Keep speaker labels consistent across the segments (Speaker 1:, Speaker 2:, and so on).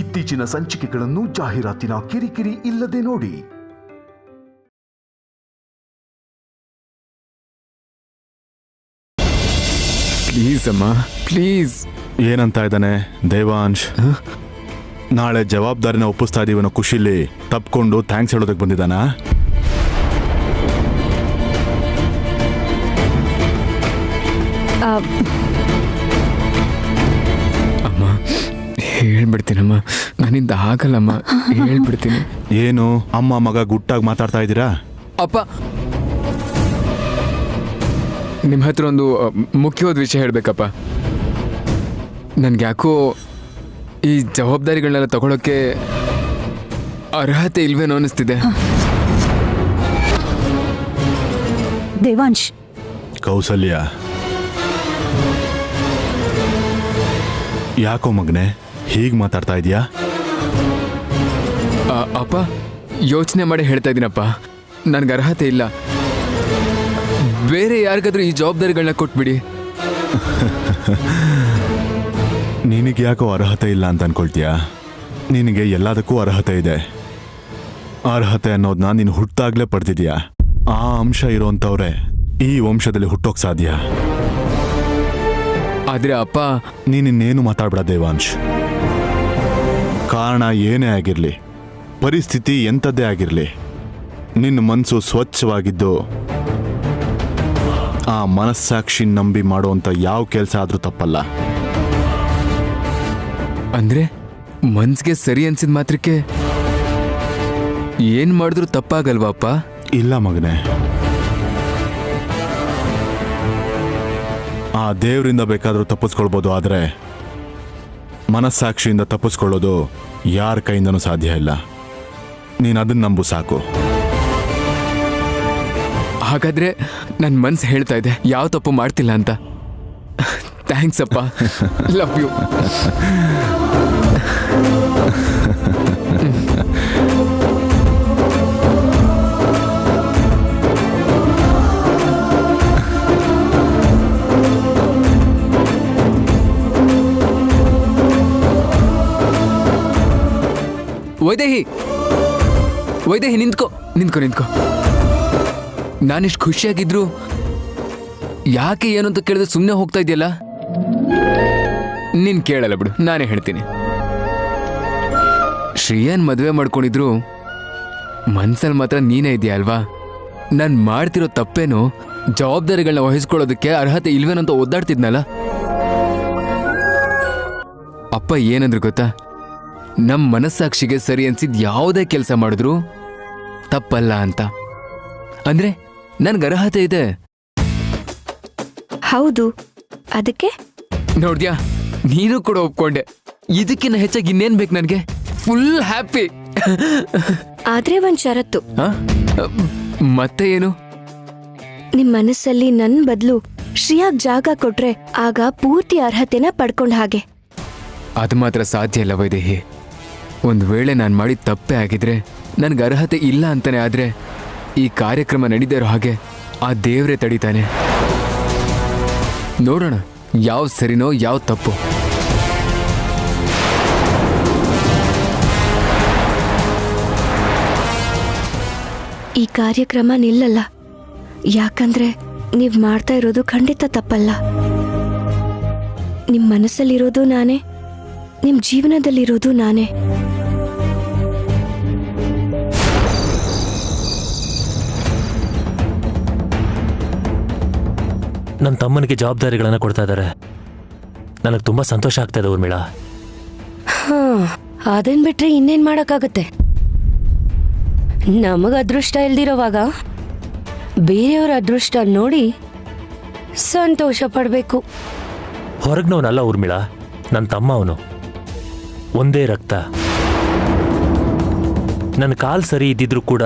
Speaker 1: ಇತ್ತೀಚಿನ ಸಂಚಿಕೆಗಳನ್ನು ಜಾಹೀರಾತಿನ ಕಿರಿಕಿರಿ ಇಲ್ಲದೆ ನೋಡಿ.
Speaker 2: ಪ್ಲೀಸ್ ಅಮ್ಮ, ಪ್ಲೀಸ್.
Speaker 3: ಏನಂತ ಇದ್ದಾನೆ ದೇವಾಂಶ್? ನಾಳೆ ಜವಾಬ್ದಾರಿನ ಒಪ್ಪಿಸ್ತಾ ಇದೀವನೋ ಖುಷಿಲಿ ತಪ್ಕೊಂಡು ಥ್ಯಾಂಕ್ಸ್ ಹೇಳೋದಕ್ಕೆ ಬಂದಿದ್ದಾನಾ?
Speaker 2: ಅಮ್ಮ ಹೇಳ್ಬಿಡ್ತೀನಮ್ಮ, ನನ್ನಿಂದ ಆಗಲ್ಲಮ್ಮ, ಹೇಳ್ಬಿಡ್ತೀನಿ.
Speaker 3: ಏನು ಅಮ್ಮ ಮಗ ಗುಟ್ಟಾಗಿ ಮಾತಾಡ್ತಾ ಇದ್ದೀರಾ?
Speaker 2: ಅಪ್ಪ, ನಿಮ್ಮ ಹತ್ರ ಒಂದು ಮುಖ್ಯವಾದ ವಿಷಯ ಹೇಳ್ಬೇಕಪ್ಪ. ನನ್ಗೆ ಯಾಕೋ ಈ ಜವಾಬ್ದಾರಿಗಳನ್ನೆಲ್ಲ ತಗೊಳಕ್ಕೆ ಅರ್ಹತೆ ಇಲ್ವೇನೋ ಅನಿಸ್ತಿದೆ.
Speaker 4: ದೇವಾಂಶ್,
Speaker 3: ಕೌಸಲ್ಯ, ಯಾಕೋ ಮಗನೆ ಹೀಗೆ ಮಾತಾಡ್ತಾ ಇದೀಯಾ?
Speaker 2: ಅಪ್ಪ, ಯೋಚನೆ ಮಾಡಿ ಹೇಳ್ತಾ ಇದ್ದೀನಪ್ಪ, ನನ್ಗೆ ಅರ್ಹತೆ ಇಲ್ಲ. ಬೇರೆ ಯಾರಿಗಾದ್ರೂ ಈ ಜವಾಬ್ದಾರಿಗಳನ್ನ ಕೊಟ್ಬಿಡಿ.
Speaker 3: ನಿನಗೆ ಯಾಕೋ ಅರ್ಹತೆ ಇಲ್ಲ ಅಂತ ಅನ್ಕೊಳ್ತೀಯಾ? ನಿನಗೆ ಎಲ್ಲದಕ್ಕೂ ಅರ್ಹತೆ ಇದೆ. ಅರ್ಹತೆ ಅನ್ನೋದನ್ನ ನೀನು ಹುಟ್ಟಾಗ್ಲೇ ಪಡೆದಿದ್ಯಾ. ಆ ಅಂಶ ಇರೋಂಥವ್ರೆ ಈ ವಂಶದಲ್ಲಿ ಹುಟ್ಟೋಕ್ ಸಾಧ್ಯ.
Speaker 2: ಆದ್ರೆ ಅಪ್ಪ,
Speaker 3: ನೀನಿನ್ನೇನು ಮಾತಾಡ್ಬೇಡ ದೇವಾಂಶ್. ಕಾರಣ ಏನೇ ಆಗಿರ್ಲಿ, ಪರಿಸ್ಥಿತಿ ಎಂಥದ್ದೇ ಆಗಿರ್ಲಿ, ನಿನ್ನ ಮನಸ್ಸು ಸ್ವಚ್ಛವಾಗಿದ್ದು ಆ ಮನಸ್ಸಾಕ್ಷಿ ನಂಬಿ ಮಾಡುವಂಥ ಯಾವ ಕೆಲಸ ಆದ್ರೂ ತಪ್ಪಲ್ಲ.
Speaker 2: ಅಂದ್ರೆ ಮನ್ಸಿಗೆ ಸರಿ ಅನ್ಸಿದ ಮಾತ್ರಕ್ಕೆ ಏನ್ ಮಾಡಿದ್ರು ತಪ್ಪಾಗಲ್ವಾ ಅಪ್ಪ?
Speaker 3: ಇಲ್ಲ ಮಗನೇ, ಆ ದೇವರಿಂದ ಬೇಕಾದರೂ ತಪ್ಪಿಸ್ಕೊಳ್ಬೋದು, ಆದರೆ ಮನಸ್ಸಾಕ್ಷಿಯಿಂದ ತಪ್ಪಿಸ್ಕೊಳ್ಳೋದು ಯಾರ ಕೈಯಿಂದನೂ ಸಾಧ್ಯ ಇಲ್ಲ. ನೀನು ಅದನ್ನ ನಂಬು ಸಾಕು.
Speaker 2: ಹಾಗಾದ್ರೆ ನನ್ನ ಮನ್ಸು ಹೇಳ್ತಾ ಇದೆ ಯಾವ ತಪ್ಪು ಮಾಡ್ತಿಲ್ಲ ಅಂತ. ಥ್ಯಾಂಕ್ಸ್ ಅಪ್ಪ, ಲವ್ ಯು. ವೈದೇಹಿ, ನಿಂತ್ಕೋ. ನಾನಿಷ್ಟು ಖುಷಿಯಾಗಿದ್ರು ಯಾಕೆ ಏನು ಅಂತ ಕೇಳಿದ್ರೆ ಸುಮ್ಮನೆ ಹೋಗ್ತಾ ಇದೆಯಲ್ಲ? ನೀನ್ ಕೇಳಲ್ಲ ಬಿಡು, ನಾನೇ ಹೇಳ್ತೀನಿ. ಶ್ರೇಯನ್ ಮದುವೆ ಮಾಡ್ಕೊಂಡಿದ್ರು ಮನ್ಸಲ್ಲಿ ಮಾತ್ರ ನೀನೇ ಇದೆಯಾ ಅಲ್ವಾ? ನಾನು ಮಾಡ್ತಿರೋ ತಪ್ಪೇನು ಜವಾಬ್ದಾರಿಗಳನ್ನ ವಹಿಸ್ಕೊಳ್ಳೋದಕ್ಕೆ ಅರ್ಹತೆ ಇಲ್ವೇನಂತ ಒದ್ದಾಡ್ತಿದ್ನಲ್ಲ. ಅಪ್ಪ ಏನಂದ್ರು ಗೊತ್ತಾ? ನಮ್ಮ ಮನಸ್ಸಾಕ್ಷಿಗೆ ಸರಿ ಅನ್ಸಿದ್ ಯಾವುದೇ ಕೆಲಸ ಮಾಡಿದ್ರು ತಪ್ಪಲ್ಲ ಅಂತ. ಅಂದ್ರೆ ನನ್ಗೆ ಅರ್ಹತೆ ಇದೆ.
Speaker 4: ಹೌದು, ಅದಕ್ಕೆ
Speaker 2: ನೋಡ್ದ್ಯಾ, ನೀನು ಕೂಡ ಒಪ್ಕೊಂಡೆ. ಇದಕ್ಕಿಂತ ಹೆಚ್ಚಾಗಿ ಇನ್ನೇನ್ ಬೇಕು ನನಗೆ? Full happy.
Speaker 4: ಆದ್ರೆ ಒಂದ್ ಷರತ್ತು.
Speaker 2: ಮತ್ತೆ ಏನು?
Speaker 4: ನಿಮ್ ಮನಸ್ಸಲ್ಲಿ ನನ್ ಬದಲು ಶ್ರೇಯಾಗ್ ಜಾಗ ಕೊಟ್ರೆ ಆಗ ಪೂರ್ತಿ ಅರ್ಹತೆನ ಪಡ್ಕೊಂಡ್ ಹಾಗೆ.
Speaker 2: ಅದು ಮಾತ್ರ ಸಾಧ್ಯ ಇಲ್ಲ ವೈದೇಹಿ. ಒಂದ್ ವೇಳೆ ನಾನು ಮಾಡಿದ ತಪ್ಪೇ ಆಗಿದ್ರೆ, ನನ್ಗೆ ಅರ್ಹತೆ ಇಲ್ಲ ಅಂತಾನೆ ಆದ್ರೆ, ಈ ಕಾರ್ಯಕ್ರಮ ನಡೀದೇ ಇರೋ ಹಾಗೆ ಆ ದೇವ್ರೇ ತಡೀತಾನೆ. ನೋಡೋಣ ಯಾವ ಸರಿನೋ ಯಾವ ತಪ್ಪು.
Speaker 4: ಈ ಕಾರ್ಯಕ್ರಮ ನಿಲ್ಲಲ್ಲ, ಯಾಕಂದ್ರೆ ನೀವ್ ಮಾಡ್ತಾ ಇರೋದು ಖಂಡಿತ ತಪ್ಪಲ್ಲ. ನಿಮ್ ಮನಸ್ಸಲ್ಲಿರೋದು ನಾನೇ, ನಿಮ್ ಜೀವನದಲ್ಲಿರೋದು ನಾನೇ.
Speaker 5: ನನ್ನ ತಮ್ಮನಿಗೆ ಜವಾಬ್ದಾರಿಗಳನ್ನು ಕೊಡ್ತಾ ಇದ್ದಾರೆ. ನನಗೆ ತುಂಬಾ ಸಂತೋಷ ಆಗ್ತಾ ಇದೆ ಊರ್ಮಿಳಾ.
Speaker 4: ಅದನ್ ಬಿಟ್ರೆ ಇನ್ನೇನ್ ಮಾಡಕ್ಕಾಗತ್ತೆ? ನಮಗ ಅದೃಷ್ಟ ಇಲ್ದಿರೋವಾಗ ಬೇರೆಯವ್ರ ಅದೃಷ್ಟ ನೋಡಿ ಸಂತೋಷ ಪಡ್ಬೇಕು.
Speaker 5: ಹೊರಗ್ನವನಲ್ಲ ಊರ್ಮಿಳಾ, ನನ್ನ ತಮ್ಮ ಅವನು. ಒಂದೇ ರಕ್ತ. ನನ್ನ ಕಾಲ್ ಸರಿ ಇದ್ದಿದ್ರು ಕೂಡ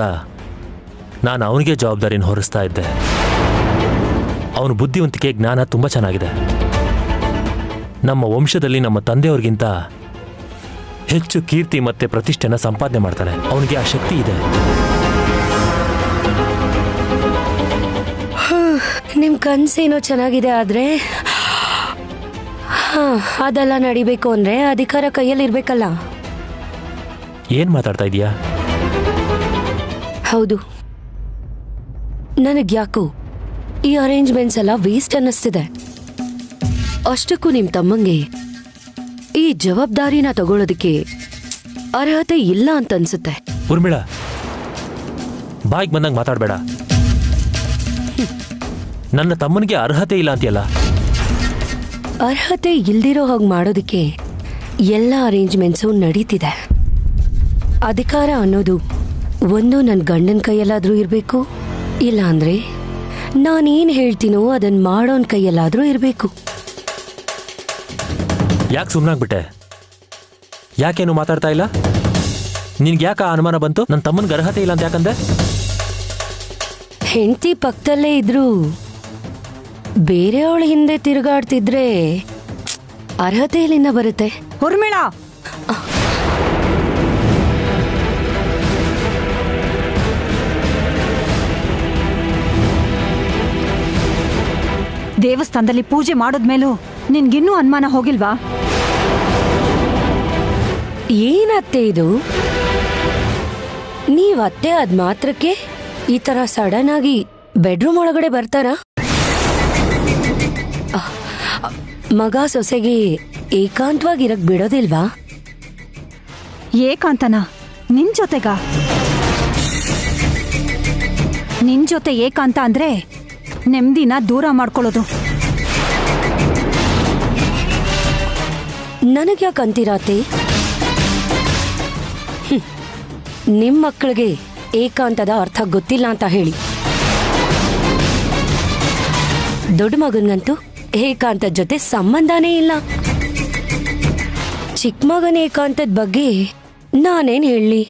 Speaker 5: ನಾನು ಅವನಿಗೆ ಜವಾಬ್ದಾರಿನ ಹೊರಿಸ್ತಾ ಇದ್ದೆ. ಅವನ ಬುದ್ಧಿವಂತಿಕೆ, ಜ್ಞಾನ ತುಂಬ ಚೆನ್ನಾಗಿದೆ. ನಮ್ಮ ವಂಶದಲ್ಲಿ ನಮ್ಮ ತಂದೆಯವ್ರಿಗಿಂತ ಹೆಚ್ಚು ಕೀರ್ತಿ ಮತ್ತೆ ಪ್ರತಿಷ್ಠೆನ ಸಂಪಾದನೆ ಮಾಡ್ತಾನೆ. ಅವನಿಗೆ ಆ ಶಕ್ತಿ ಇದೆ.
Speaker 4: ನಿಮ್ ಕನ್ಸೇನೋ ಚೆನ್ನಾಗಿದೆ, ಆದ್ರೆ ಅದೆಲ್ಲ ನಡಿಬೇಕು ಅಂದ್ರೆ ಅಧಿಕಾರ ಕೈಯಲ್ಲಿ ಇರ್ಬೇಕಲ್ಲ.
Speaker 5: ಏನ್ ಮಾತಾಡ್ತಾ ಇದೀಯಾ?
Speaker 6: ಹೌದು, ನನಗ್ಯಾಕೋ ಈ ಅರೇಂಜ್ಮೆಂಟ್ಸ್ ಎಲ್ಲ ವೇಸ್ಟ್ ಅನ್ನಿಸ್ತಿದೆ. ಅಷ್ಟಕ್ಕೂ ನಿಮ್ ತಮ್ಮಂಗೆ ಈ ಜವಾಬ್ದಾರಿನ ತಗೊಳ್ಳೋದಕ್ಕೆ ಅರ್ಹತೆ ಇಲ್ಲ ಅಂತ ಅನ್ಸುತ್ತೆ.
Speaker 5: ಉರ್ಮಿಳಾ, ಬಾಯಿಗೆ ಬಂದಂಗೆ ಮಾತಾಡಬೇಡ. ನನ್ನ ತಮ್ಮನಿಗೆ ಅರ್ಹತೆ ಇಲ್ಲ ಅಂತೀಯಲ್ಲ?
Speaker 6: ಅರ್ಹತೆ ಇಲ್ದಿರೋ ಹಾಗೆ ಮಾಡೋದಕ್ಕೆ ಎಲ್ಲ ಅರೇಂಜ್ಮೆಂಟ್ಸು ನಡೀತಿದೆ. ಅಧಿಕಾರ ಅನ್ನೋದು ಒಂದು ನನ್ನ ಗಂಡನ ಕೈಯಲ್ಲಾದ್ರೂ ಇರಬೇಕು, ಇಲ್ಲ ಅಂದ್ರೆ ನಾನೇನು ಹೇಳ್ತೀನೋ ಅದನ್ನ ಮಾಡೋನ್ ಕೈಯಲ್ಲಾದ್ರೂ ಇರಬೇಕು.
Speaker 5: ಯಾಕೆ ಸುಮ್ಮನಾಗ್ಬಿಟ್ಟೆ? ಯಾಕೇನು ಮಾತಾಡ್ತಾ ಇಲ್ಲ? ನಿನ್ಗೆ ಯಾಕೆ ಅನುಮಾನ ಬಂತು ನನ್ನ ತಮ್ಮನಿಗೆ ಅರ್ಹತೆ ಇಲ್ಲ ಅಂತ ಯಾಕಂದೆ?
Speaker 6: ಹೆಂಡತಿ ಪಕ್ಕದಲ್ಲೇ ಇದ್ರು ಬೇರೆಯವಳ ಹಿಂದೆ ತಿರುಗಾಡ್ತಿದ್ರೆ ಅರ್ಹತೆ ಎಲ್ಲಿಂದ ಬರುತ್ತೆ?
Speaker 7: ಉರ್ಮಿಳಾ, ದೇವಸ್ಥಾನದಲ್ಲಿ ಪೂಜೆ ಮಾಡೋದ್ಮೇಲೂ ನಿನ್ಗಿನ್ನೂ ಅನುಮಾನ ಹೋಗಿಲ್ವಾ?
Speaker 6: ಏನತ್ತೆ ಇದು? ನೀವ್ ಅತ್ತೆ ಆದ್ ಮಾತ್ರಕ್ಕೆ ಈ ತರ ಸಡನ್ ಆಗಿ ಬೆಡ್ರೂಮ್ ಒಳಗಡೆ ಬರ್ತಾರಾ? ಮಗ ಸೊಸೆಗೆ ಏಕಾಂತವಾಗಿರಕ್ ಬಿಡೋದಿಲ್ವಾ?
Speaker 7: ಏಕಾಂತನ ನಿನ್ ಜೊತೆಗ? ನಿನ್ ಜೊತೆ ಏಕಾಂತ ಅಂದ್ರೆ ನೆಮ್ಮದಿನ ದೂರ ಮಾಡ್ಕೊಳ್ಳೋದು.
Speaker 6: ನನಗ್ಯಾಕಂತೀರಾತೆ? ನಿಮ್ ಮಕ್ಕಳಿಗೆ ಏಕಾಂತದ ಅರ್ಥ ಗೊತ್ತಿಲ್ಲ ಅಂತ ಹೇಳಿ. ದೊಡ್ಡ ಮಗನ್ಗಂತೂ ಏಕಾಂತದ ಜೊತೆ ಸಂಬಂಧನೇ ಇಲ್ಲ. ಚಿಕ್ಕ ಮಗನ ಏಕಾಂತದ ಬಗ್ಗೆ ನಾನೇನ್ ಹೇಳಲಿ?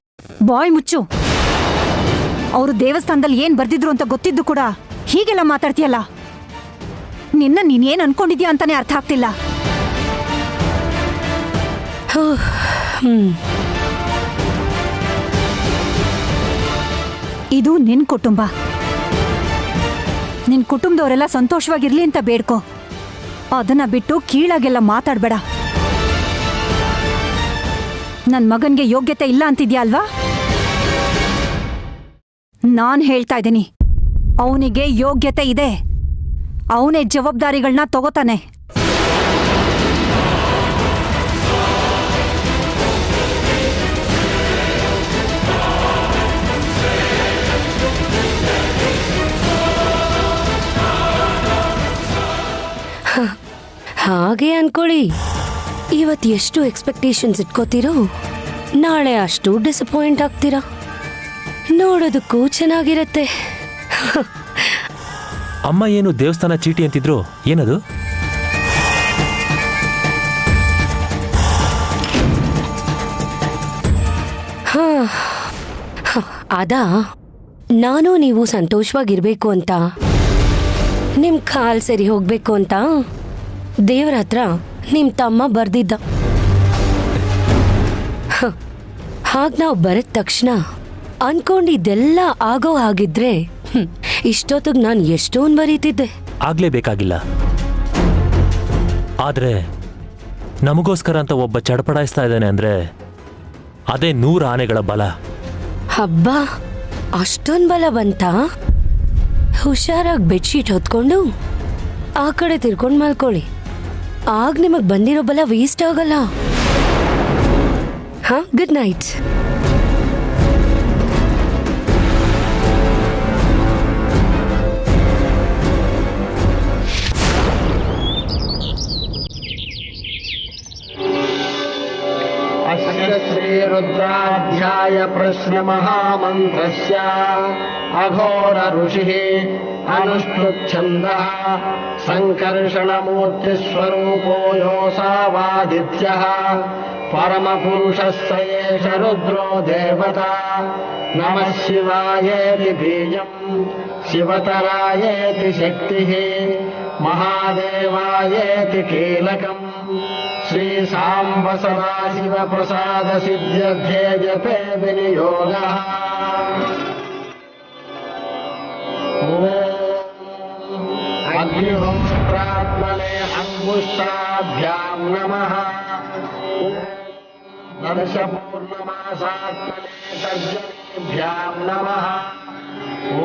Speaker 7: ಬಾಯ್ ಮುಚ್ಚು. ಅವರು ದೇವಸ್ಥಾನದಲ್ಲಿ ಏನ್ ಬರ್ದಿದ್ರು ಅಂತ ಗೊತ್ತಿದ್ದು ಕೂಡ ಹೀಗೆಲ್ಲ ಮಾತಾಡ್ತೀಯಲ್ಲ. ನಿನ್ನ ನೀನೇನ್ ಅನ್ಕೊಂಡಿದ್ಯಾ ಅಂತಾನೆ ಅರ್ಥ ಆಗ್ತಿಲ್ಲ. ಇದು ನಿನ್ ಕುಟುಂಬ. ನಿನ್ ಕುಟುಂಬದವರೆಲ್ಲ ಸಂತೋಷವಾಗಿರ್ಲಿ ಅಂತ ಬೇಡ್ಕೊ. ಅದನ್ನ ಬಿಟ್ಟು ಕೀಳಾಗೆಲ್ಲ ಮಾತಾಡ್ಬೇಡ. ನನ್ ಮಗನ್ಗೆ ಯೋಗ್ಯತೆ ಇಲ್ಲ ಅಂತಿದ್ಯಾ ಅಲ್ವಾ? ನಾನ್ ಹೇಳ್ತಾ ಇದ್ದೀನಿ, ಅವನಿಗೆ ಯೋಗ್ಯತೆ ಇದೆ. ಅವನೇ ಜವಾಬ್ದಾರಿಗಳನ್ನ ತಗೋತಾನೆ.
Speaker 6: ಹಾಗೆ ಅನ್ಕೊಳ್ಳಿ. ಇವತ್ತು ಎಷ್ಟು ಎಕ್ಸ್ಪೆಕ್ಟೇಷನ್ಸ್ ಇಟ್ಕೋತೀರೋ, ನಾಳೆ ಅಷ್ಟು ಡಿಸಪಾಯಿಂಟ್ ಆಗ್ತೀರಾ. ನೋಡೋದಕ್ಕೂ ಚೆನ್ನಾಗಿರತ್ತೆ.
Speaker 5: ಅಮ್ಮ ಏನು ದೇವಸ್ಥಾನ ಚೀಟಿ ಅಂತಿದ್ರು, ಏನದು?
Speaker 6: ಅದಾ, ನಾನು ನೀವು ಸಂತೋಷವಾಗಿರ್ಬೇಕು ಅಂತ, ನಿಮ್ ಕಾಲ್ ಸರಿ ಹೋಗ್ಬೇಕು ಅಂತ ದೇವ್ರ ಹತ್ರ ನಿಮ್ ತಮ್ಮ ಬರ್ದಿದ್ದ. ಹಾಗ ನಾವು ಬರದ ತಕ್ಷಣ ಅನ್ಕೊಂಡಿದ್ದೆಲ್ಲ ಆಗೋ ಹಾಗಿದ್ರೆ ಇಷ್ಟೊತ್ತಿಗೆ ನಾನು ಎಷ್ಟೊಂದು ಬರೀತಿದ್ದೆ.
Speaker 5: ಆಗ್ಲೇಬೇಕಾಗಿಲ್ಲ. ಆದ್ರೆ ನಮಗೋಸ್ಕರ ಅಂತ ಒಬ್ಬ ಚಡಪಡಾಯಿಸ್ತಾ ಇದ್ದಾನೆ ಅಂದ್ರೆ ಅದೇ 100 ಆನೆಗಳ ಬಲ.
Speaker 6: ಹಬ್ಬ, ಅಷ್ಟೊಂದು ಬಲ ಬಂತ? ಹುಷಾರಾಗಿ ಬೆಡ್ಶೀಟ್ ಹೊತ್ಕೊಂಡು ಆ ಕಡೆ ತಿರ್ಕೊಂಡು ಮಲ್ಕೊಳ್ಳಿ. ಆಗ ನಿಮಗ್ ಬಂದಿರೋ ಬಲ ವೇಸ್ಟ್ ಆಗಲ್ಲ. ಹಾ, ಗುಡ್ ನೈಟ್.
Speaker 8: ಶ್ರೀರುದ್ರಾಧ್ಯಾಯ ಪ್ರಶ್ನ ಮಹಾಮಂತ್ರಸ್ಯ ಅಘೋರ ಋಷಿಃ ಅನುಷ್ಠುಚ್ಛಂದಃ ಸಂಕರ್ಷಣಮೂರ್ತಿ ಸ್ವರೂಪೋ ಯೋಸಾವಾದಿತ್ಯಃ ಪರಮಪುರುಷಸ್ಸ ಏಷ ರುದ್ರೋ ದೇವತಾ. ನಮಃ ಶಿವಾಯೇತಿ ಬೀಜಂ ಶಿವತರಾಯೇತಿ ಶಕ್ತಿಃ ಮಹಾದೇವಾಯೇತಿ ಕೀಲಕಂ. ಶ್ರೀ ಸಾಂಬ ಸದಾಶಿವ ಪ್ರಸಾದ ಸಿದ್ಧ್ಯರ್ಥೇ ಜಪೇ ವಿನಿಯೋಗಃ. ಅಗ್ನಿಹೋತ್ರಾತ್ಮನೆ ಅಂಗುಷ್ಟಾಭ್ಯಾಂ ನಮಃ. वर्षपूर्णमासात्मने तर्जनीभ्यां नमः। ॐ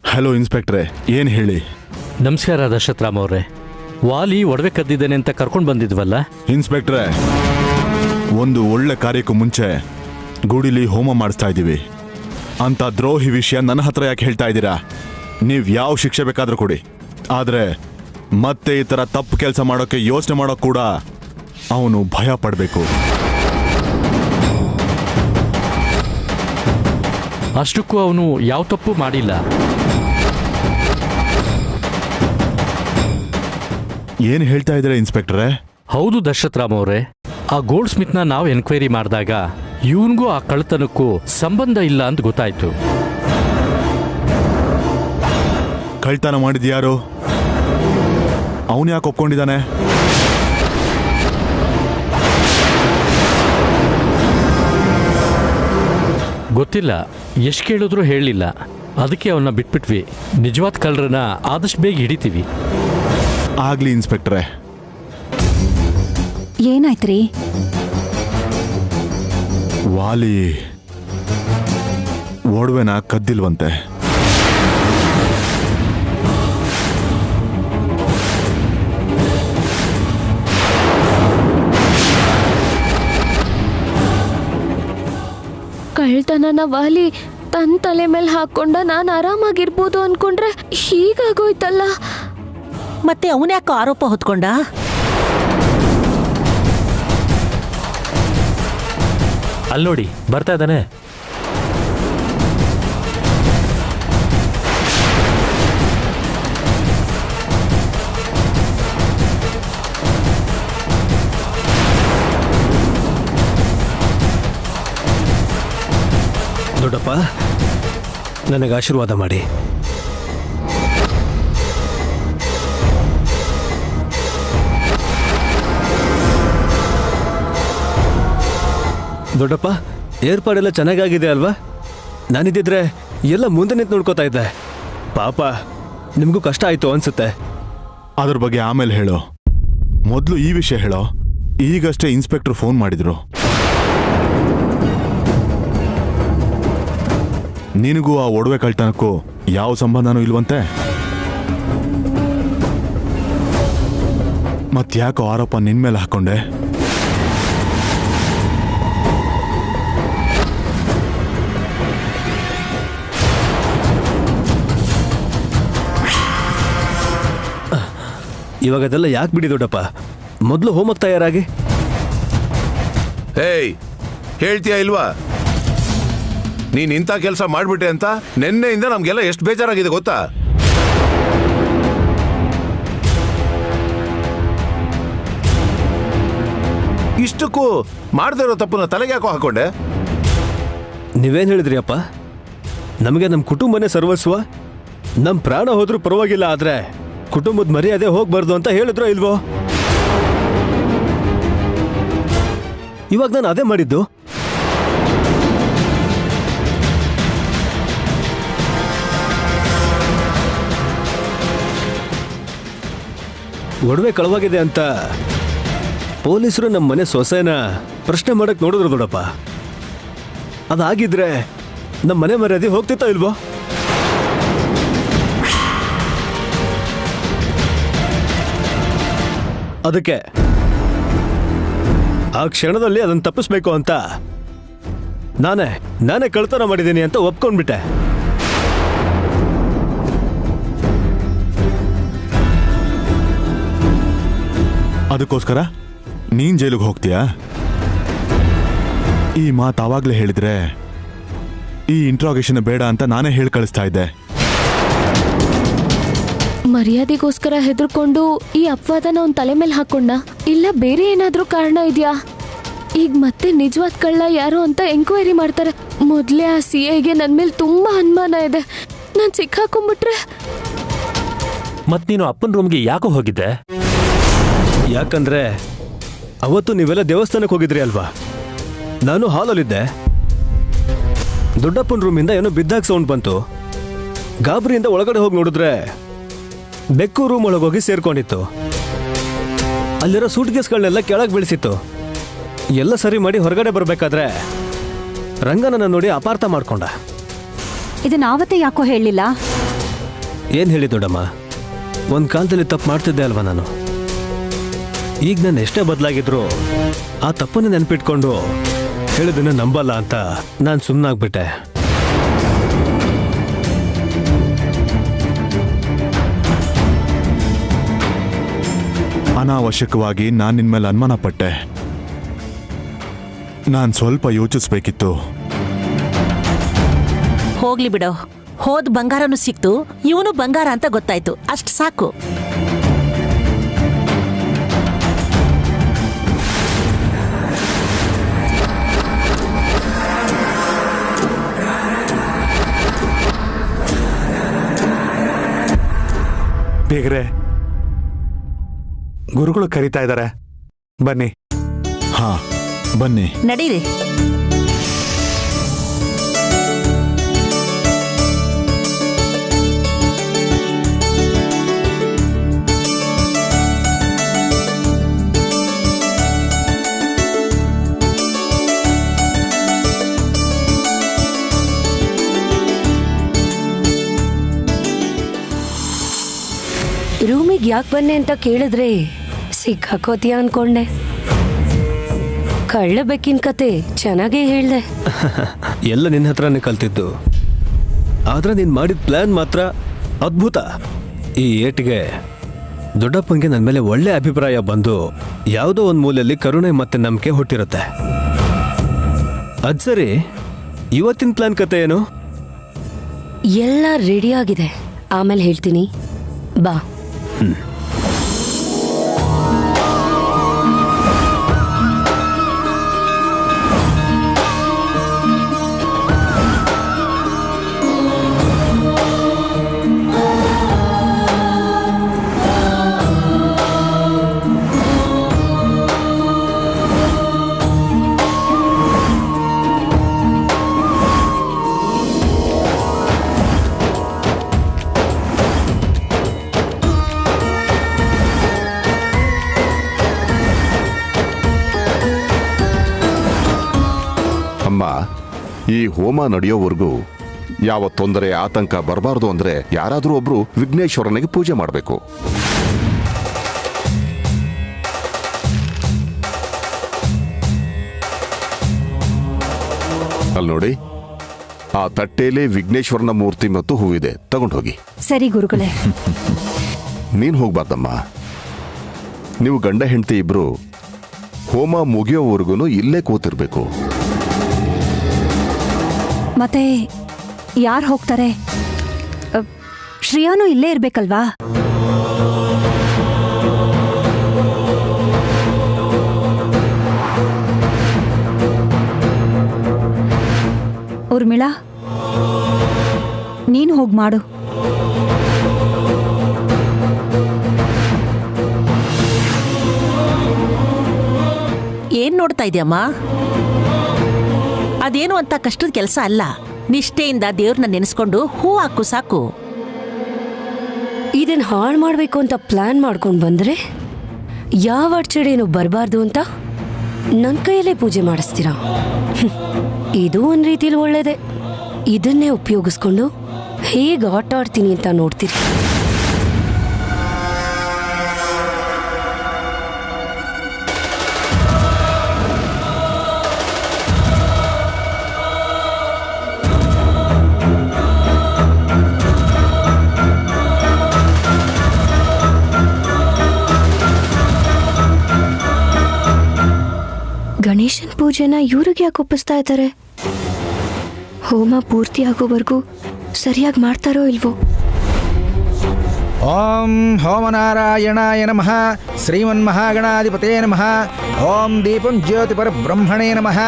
Speaker 3: ಹಲೋ ಇನ್ಸ್ಪೆಕ್ಟ್ರೆ, ಏನು ಹೇಳಿ?
Speaker 9: ನಮಸ್ಕಾರ ದಶರಥರಾಮ್ ಅವರೇ. ವಾಲಿ ಒಡವೆ ಕದ್ದಿದ್ದೇನೆ ಅಂತ ಕರ್ಕೊಂಡು ಬಂದಿದ್ವಲ್ಲ?
Speaker 3: ಇನ್ಸ್ಪೆಕ್ಟ್ರೆ, ಒಂದು ಒಳ್ಳೆ ಕಾರ್ಯಕ್ಕೂ ಮುಂಚೆ ಗುಡಿಲಿ ಹೋಮ ಮಾಡಿಸ್ತಾ ಇದ್ದೀವಿ ಅಂತ ದ್ರೋಹಿ ವಿಷಯ ನನ್ನ ಹತ್ರ ಯಾಕೆ ಹೇಳ್ತಾ ಇದ್ದೀರಾ? ನೀವು ಯಾವ ಶಿಕ್ಷೆ ಬೇಕಾದರೂ ಕೊಡಿ, ಆದರೆ ಮತ್ತೆ ಈ ಥರ ತಪ್ಪು ಕೆಲಸ ಮಾಡೋಕ್ಕೆ ಯೋಚನೆ ಮಾಡೋಕೆ ಕೂಡ ಅವನು ಭಯ ಪಡಬೇಕು.
Speaker 9: ಅಷ್ಟಕ್ಕೂ ಅವನು ಯಾವ ತಪ್ಪು ಮಾಡಿಲ್ಲ.
Speaker 3: ಏನು ಹೇಳ್ತಾ ಇದ್ದೀರಾ ಇನ್ಸ್ಪೆಕ್ಟ್ರೆ?
Speaker 9: ಹೌದು ದಶರಥರಾಮ್ ಅವರೇ, ಆ ಗೋಲ್ಡ್ ಸ್ಮಿತ್ನ ನಾವು ಎನ್ಕ್ವೈರಿ ಮಾಡಿದಾಗ ಇವನಿಗೂ ಆ ಕಳ್ಳತನಕ್ಕೂ ಸಂಬಂಧ ಇಲ್ಲ ಅಂತ ಗೊತ್ತಾಯ್ತು.
Speaker 3: ಕಳ್ತನ ಮಾಡಿದ್ಯಾರು? ಅವನು ಯಾಕೆ ಒಪ್ಕೊಂಡಿದ್ದಾನೆ?
Speaker 9: ಗೊತ್ತಿಲ್ಲ, ಎಷ್ಟು ಕೇಳಿದ್ರೂ ಹೇಳಲಿಲ್ಲ. ಅದಕ್ಕೆ ಅವನ್ನ ಬಿಟ್ಬಿಟ್ವಿ. ನಿಜವಾದ ಕಳ್ಳರನ್ನ ಆದಷ್ಟು ಬೇಗ ಹಿಡಿತೀವಿ.
Speaker 3: ಆಗ್ಲಿ ಇನ್ಸ್ಪೆಕ್ಟ್ರೆ.
Speaker 7: ಏನಾಯ್ತ್ರಿ?
Speaker 3: ವಾಲಿ ಒಡವೆನ ಕದ್ದಿಲ್ವಂತೆ.
Speaker 4: ಕಳ್ತನನ ವಾಲಿ ತನ್ನ ತಲೆ ಮೇಲೆ ಹಾಕೊಂಡ ನಾನು ಆರಾಮಾಗಿರ್ಬೋದು ಅನ್ಕೊಂಡ್ರೆ ಹೀಗಾಗೋಯ್ತಲ್ಲ.
Speaker 10: ಮತ್ತೆ ಅವನ್ಯಾಕೋ ಆರೋಪ ಹೊತ್ಕೊಂಡ?
Speaker 5: ಅಲ್ಲೋಡಿ ಬರ್ತಾ ಇದ್ದಾನೆ.
Speaker 11: ದೊಡ್ಡಪ್ಪ, ನನಗೆ ಆಶೀರ್ವಾದ ಮಾಡಿ. ದೊಡ್ಡಪ್ಪ, ಏರ್ಪಾಡೆಲ್ಲ ಚೆನ್ನಾಗಾಗಿದೆ ಅಲ್ವಾ? ನಾನಿದ್ದಿದ್ರೆ ಎಲ್ಲ ಮುಂದೆ ನಿಂತು ನೋಡ್ಕೋತಾ ಇದ್ದೆ. ಪಾಪ ನಿಮಗೂ ಕಷ್ಟ ಆಯ್ತು ಅನ್ಸುತ್ತೆ.
Speaker 3: ಅದ್ರ ಬಗ್ಗೆ ಆಮೇಲೆ ಹೇಳೋ, ಮೊದಲು ಈ ವಿಷಯ ಹೇಳೋ. ಈಗಷ್ಟೇ ಇನ್ಸ್ಪೆಕ್ಟರ್ ಫೋನ್ ಮಾಡಿದ್ರು. ನಿನಗೂ ಆ ಒಡವೆ ಕಳ್ತನಕ್ಕೂ ಯಾವ ಸಂಬಂಧನೂ ಇಲ್ವಂತೆ? ಮತ್ತ್ಯಾಕೋ ಆರೋಪ ನಿನ್ ಮೇಲೆ ಹಾಕೊಂಡೆ?
Speaker 11: ಇವಾಗ ಅದೆಲ್ಲ ಯಾಕೆ ಬಿಡಿ ದೊಡ್ಡಪ್ಪ, ಮೊದಲು ಹೋಮಕ್ಕೆ ತಯಾರಾಗಿ.
Speaker 12: ಹೇಯ್, ಹೇಳ್ತೀಯಾ ಇಲ್ವಾ? ನೀನ್ ಇಂಥ ಕೆಲಸ ಮಾಡ್ಬಿಟ್ಟೆ ಅಂತ ನಿನ್ನೆಯಿಂದ ನಮ್ಗೆಲ್ಲ ಎಷ್ಟು ಬೇಜಾರಾಗಿದೆ ಗೊತ್ತಾ? ಇಷ್ಟಕ್ಕೂ ಮಾಡದೇ ಇರೋ ತಪ್ಪನ್ನ ತಲೆಗೆ ಯಾಕೋ ಹಾಕೊಂಡೆ?
Speaker 11: ನೀವೇನು ಹೇಳಿದ್ರಿ ಅಪ್ಪ? ನಮಗೆ ನಮ್ಮ ಕುಟುಂಬನೇ ಸರ್ವಸ್ವ, ನಮ್ಮ ಪ್ರಾಣ ಹೋದ್ರೂ ಪರವಾಗಿಲ್ಲ, ಆದರೆ ಕುಟುಂಬದ ಮರ್ಯಾದೆ ಹೋಗ್ಬಾರ್ದು ಅಂತ ಹೇಳಿದ್ರೋ ಇಲ್ವೋ? ಇವಾಗ ನಾನು ಅದೇ ಮಾಡಿದ್ದು. ಒಡವೆ ಕಳವಾಗಿದೆ ಅಂತ ಪೊಲೀಸರು ನಮ್ಮ ಮನೆ ಸೊಸೆನ ಪ್ರಶ್ನೆ ಮಾಡಕ್ ನೋಡಿದ್ರು ದೊಡ್ಡಪ್ಪ. ಅದಾಗಿದ್ರೆ ನಮ್ಮ ಮನೆ ಮರ್ಯಾದೆ ಹೋಗ್ತಿತ್ತೋ ಇಲ್ವೋ? ಅದಕ್ಕೆ ಆ ಕ್ಷಣದಲ್ಲಿ ಅದನ್ನು ತಪ್ಪಿಸ್ಬೇಕು ಅಂತ ನಾನೇ ಕಳ್ತನ ಮಾಡಿದ್ದೀನಿ ಅಂತ ಒಪ್ಕೊಂಡ್ಬಿಟ್ಟೆ.
Speaker 3: ಅದಕ್ಕೋಸ್ಕರ ನೀನ್ ಜೈಲಿಗೆ ಹೋಗ್ತೀಯಾ? ಈ ಮಾತು ಆವಾಗಲೇ ಹೇಳಿದ್ರೆ ಈ ಇಂಟ್ರಾಗೇಷನ್ ಬೇಡ ಅಂತ ನಾನೇ ಹೇಳಿ ಕಳಿಸ್ತಾ ಇದ್ದೆ.
Speaker 4: ಮರ್ಯಾದೆಗೋಸ್ಕರ ಹೆದರ್ಕೊಂಡು ಈ ಅಪವಾದನ ಅವನ ತಲೆ ಮೇಲೆ ಹಾಕೊಂಡ? ಇಲ್ಲ ಬೇರೆ ಏನಾದ್ರೂ ಕಾರಣ ಇದೆಯಾ? ಈಗ ಮತ್ತೆ ನಿಜವಾದ ಕಳ್ಳ ಯಾರು ಅಂತ ಎಂಕ್ವೈರಿ ಮಾಡ್ತಾರೆ. ಮೊದಲೇ ಆ CIಗೆ ನನ್ನ ಮೇಲೆ ತುಂಬಾ ಅನುಮಾನ ಇದೆ. ನಾನು ಸಿಕ್ಕಾಕೊಂಡ್ಬಿಟ್ರೆ
Speaker 5: ಮತ್ ನೀನು ಅಪ್ಪನ ರೂಮ್ಗೆ ಯಾಕೋ ಹೋಗಿದ್ದೆ?
Speaker 11: ಯಾಕಂದ್ರೆ ಅವತ್ತು ನೀವೆಲ್ಲ ದೇವಸ್ಥಾನಕ್ಕೆ ಹೋಗಿದ್ರಿ ಅಲ್ವಾ, ನಾನು ಹಾಲಲ್ಲಿದ್ದೆ. ದೊಡ್ಡಪ್ಪನ ರೂಮಿಂದ ಏನೋ ಬಿದ್ದಾಗ ಸೌಂಡ್ ಬಂತು. ಗಾಬರಿಯಿಂದ ಒಳಗಡೆ ಹೋಗಿ ನೋಡಿದ್ರೆ ಬೆಕ್ಕು ರೂಮ್ ಒಳಗೆ ಹೋಗಿ ಸೇರ್ಕೊಂಡಿತ್ತು. ಅಲ್ಲಿರೋ ಸೂಟ್ ಕೇಸ್ಗಳನ್ನೆಲ್ಲ ಕೆಳಗೆ ಬೀಳಿಸಿತ್ತು. ಎಲ್ಲ ಸರಿ ಮಾಡಿ ಹೊರಗಡೆ ಬರಬೇಕಾದ್ರೆ ರಂಗನನ್ನ ನೋಡಿ ಅಪಾರ್ಥ ಮಾಡ್ಕೊಂಡ.
Speaker 7: ಇದನ್ನ ಆವತ್ತೇ ಯಾಕೋ ಹೇಳಲಿಲ್ಲ?
Speaker 11: ಏನು ಹೇಳಿ ದೊಡ್ಡಮ್ಮ, ಒಂದು ಕಾಲದಲ್ಲಿ ತಪ್ಪು ಮಾಡ್ತಿದ್ದೆ ಅಲ್ವಾ ನಾನು. ಈಗ ನಾನು ಎಷ್ಟೇ ಬದಲಾಗಿದ್ರು ಆ ತಪ್ಪನ್ನು ನೆನಪಿಟ್ಕೊಂಡು ಹೇಳಿದನ್ನ ನಂಬಲ್ಲ ಅಂತ ನಾನು ಸುಮ್ಮನಾಗ್ಬಿಟ್ಟೆ.
Speaker 3: ಅನಾವಶ್ಯಕವಾಗಿ ನಾನು ನಿನ್ನ ಮೇಲೆ ಅನುಮಾನ ಪಟ್ಟೆ. ನಾನು ಸ್ವಲ್ಪ ಯೋಚಿಸ್ಬೇಕಿತ್ತು.
Speaker 10: ಹೋಗ್ಲಿ ಬಿಡೋ, ಹೋದ್ ಬಂಗಾರನು ಸಿಕ್ತು, ಇವನು ಬಂಗಾರ ಅಂತ ಗೊತ್ತಾಯ್ತು, ಅಷ್ಟು ಸಾಕು.
Speaker 13: ಬೇಗ್ರೆ, ಗುರುಗಳು ಕರೀತಾ ಇದ್ದಾರೆ, ಬನ್ನಿ.
Speaker 3: ಹಾ ಬನ್ನಿ.
Speaker 10: ನಡೀರಿ.
Speaker 6: ರೂಮಿಗೆ ಯಾಕೆ ಬನ್ನಿ ಅಂತ ಕೇಳಿದ್ರೆ ಸಿಕ್ಕಾಕೋತೀಯ ಅನ್ಕೊಂಡೆ. ಕಳ್ಳ ಬೆಕ್ಕಿನ ಕತೆ ಚೆನ್ನಾಗೇ ಹೇಳ್ದೆ.
Speaker 11: ಎಲ್ಲ ನಿನ್ನ ಹತ್ರನೇ ಕಲ್ತಿದ್ದು, ಆದ್ರೆ ನೀನು ಮಾಡಿದ ಪ್ಲಾನ್ ಮಾತ್ರ ಅದ್ಭುತ. ಈ ಏಟಿಗೆ ದೊಡ್ಡಪ್ಪಂಗೆ ನನ್ನ ಮೇಲೆ ಒಳ್ಳೆ ಅಭಿಪ್ರಾಯ ಬಂದು ಯಾವುದೋ ಒಂದು ಮೂಲೆಯಲ್ಲಿ ಕರುಣೆ ಮತ್ತೆ ನಂಬಿಕೆ ಹುಟ್ಟಿರುತ್ತೆ. ಅದ್ ಸರಿ, ಇವತ್ತಿನ ಪ್ಲಾನ್ ಕತೆ ಏನು?
Speaker 6: ಎಲ್ಲ ರೆಡಿ ಆಗಿದೆ, ಆಮೇಲೆ ಹೇಳ್ತೀನಿ, ಬಾ.
Speaker 14: ಈ ಹೋಮ ನಡೆಯೋವರೆಗೂ ಯಾವ ತೊಂದರೆ ಆತಂಕ ಬರಬಾರ್ದು ಅಂದ್ರೆ ಯಾರಾದರೂ ಒಬ್ರು ವಿಘ್ನೇಶ್ವರನಿಗೆ ಪೂಜೆ ಮಾಡಬೇಕು. ಅಲ್ಲಿ ನೋಡಿ, ಆ ತಟ್ಟೆಯಲ್ಲಿ ವಿಘ್ನೇಶ್ವರನ ಮೂರ್ತಿ ಮತ್ತು ಹೂವಿದೆ, ತಗೊಂಡು ಹೋಗಿ.
Speaker 7: ಸರಿ ಗುರುಗಳೇ.
Speaker 14: ನೀನು ಹೋಗ್ಬಾರ್ದಮ್ಮ, ನೀವು ಗಂಡ ಹೆಂಡತಿ ಇಬ್ರು ಹೋಮ ಮುಗಿಯೋವರೆಗೂ ಇಲ್ಲೇ ಕೂತಿರ್ಬೇಕು.
Speaker 7: ಮತ್ತೆ ಯಾರು ಹೋಗ್ತಾರೆ? ಶ್ರೇಯಾನು ಇಲ್ಲೇ ಇರ್ಬೇಕಲ್ವಾ? ಊರ್ಮಿಳಾ, ನೀನು ಹೋಗಿ ಮಾಡು.
Speaker 10: ಏನ್ ನೋಡ್ತಾ ಇದೆಯಮ್ಮ? ಅದೇನು ಅಂತ ಕಷ್ಟದ ಕೆಲಸ ಅಲ್ಲ. ನಿಷ್ಠೆಯಿಂದ ದೇವ್ರನ್ನ ನೆನೆಸ್ಕೊಂಡು ಹೂ ಹಾಕು ಸಾಕು.
Speaker 6: ಇದನ್ನ ಹಾಳು ಮಾಡಬೇಕು ಅಂತ ಪ್ಲಾನ್ ಮಾಡ್ಕೊಂಡು ಬಂದ್ರೆ ಯಾವ ಅಡ್ಚಣೆನೂ ಬರಬಾರ್ದು ಅಂತ ನನ್ನ ಕೈಯಲ್ಲೇ ಪೂಜೆ ಮಾಡಿಸ್ತೀರಾ? ಇದು ಒಂದು ರೀತಿಲಿ ಒಳ್ಳೇದೆ. ಇದನ್ನೇ ಉಪಯೋಗಿಸ್ಕೊಂಡು ಹೇಗೆ ಆಟ ಆಡ್ತೀನಿ ಅಂತ ನೋಡ್ತೀರಿ.
Speaker 4: ಗಣೇಶನ್ ಪೂಜೆನ ಇವ್ರಿಗೆ ಯಾಕೆ ಒಪ್ಪಿಸ್ತಾ ಇದ್ದಾರೆ? ಹೋಮ ಪೂರ್ತಿ ಆಗೋವರೆಗೂ ಸರಿಯಾಗಿ ಮಾಡ್ತಾರೋ ಇಲ್ವೋ?
Speaker 15: ಓಂ ಹೋಮನಾರಾಯಣಾಯ ನಮಃ ಶ್ರೀಮನ್ಮಹಾಗಣಾಧಿಪತೇ ನಮಃ ಓಂ ದೀಪಂ ಜ್ಯೋತಿಪರಬ್ರಹ್ಮಣೇ ನಮಃ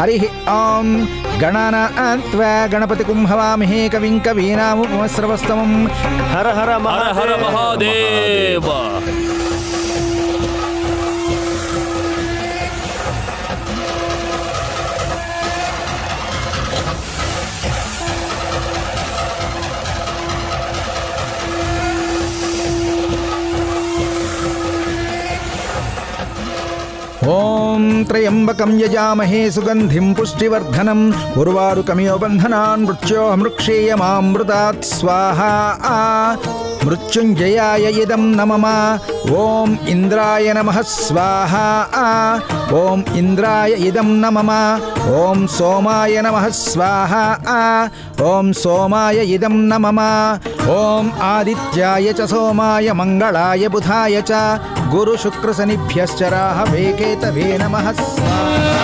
Speaker 15: ಹರಿ ಓಂ ಗಣಾನಾನ್ತ್ವಾ ಗಣಪತಿಂ ಹವಾಮಹೇ ಕವಿಂ ಕವೀನಾಮುಪಮಸ್ರವಸ್ತಮಂ
Speaker 11: ಹರ ಹರ
Speaker 5: ಮಹಾದೇವ.
Speaker 15: ಓಂ ತ್ರಯಂಬಕಂ ಯಜಾಮಹೇ ಸುಗಂಧಿಂ ಪುಷ್ಟಿವರ್ಧನಂ ಉರ್ವಾರುಕಮಿಯೋ ಬಂಧನಾನ್ ಮೃತ್ಯೋ ಮೃಕ್ಷೇಯಮಾಮೃತಾತ್ ಸ್ವಾಹಾ. ಮೃತ್ಯುಂಜಯಾಯ ಇದಂ ನಮಃ. ಓಂ ಇಂದ್ರಾಯ ನಮಃ ಸ್ವಾಹಾ. ಓಂ ಇಂದ್ರಾಯ ಇದಂ ನಮಃ. ಓಂ ಸೋಮಾಯ ನಮಃ ಸ್ವಾಹಾ. ಓಂ ಸೋಮಾಯ ಇದಂ ನಮಃ. ಓಂ ಆದಿತ್ಯಾಯ ಚ ಸೋಮಾಯ ಮಂಗಳಾಯ ಬುಧಾಯ ಚ ಗುರು ಶುಕ್ರ ಶನಿಭ್ಯಶ್ಚ ರಾಹವೇ ಕೇತವೇ ನಮಃ ಸ್ವಾಹಾ.